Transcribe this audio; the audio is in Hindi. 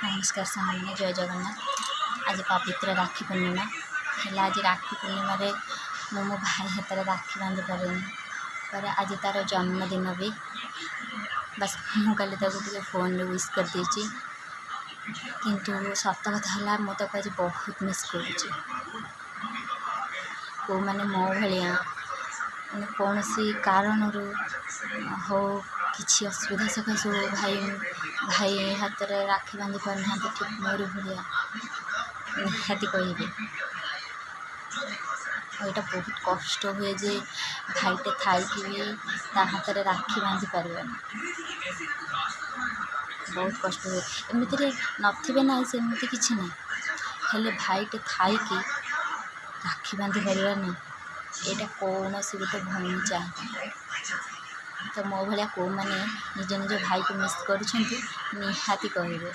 नमस्कार सामने जय जगन्नाथ। आज पवित्र राखी पूर्णिमा है। आज राखी पूर्णिम मो भाई हाथ में राखी बांधि पारे पर आज तार जन्मदिन भी बस मुझे फोन में विश कर देची किंतु सत कथा है मुझे आज बहुत मिस करुँच को मैंने मो भाया कौन सी कारण हो किसी असुविधा सकाशु भाई हाथ में राखी बांधि पारना ठीक मोर भाया निहाती कहे यहाँ बहुत कष्ट हुए जे भाईटे थी भी ता हाथ में राखी बांधि पारे बहुत कष्ट हुए एमती नथिबे ना सेमती किसी ना हेले भाईटे थी राखी बांधि पारानी यहाँ कौन सी गोटे भौणी चाहे तो मो भाया को मैंने निज निज भाई को मिस कर निहाती कहे।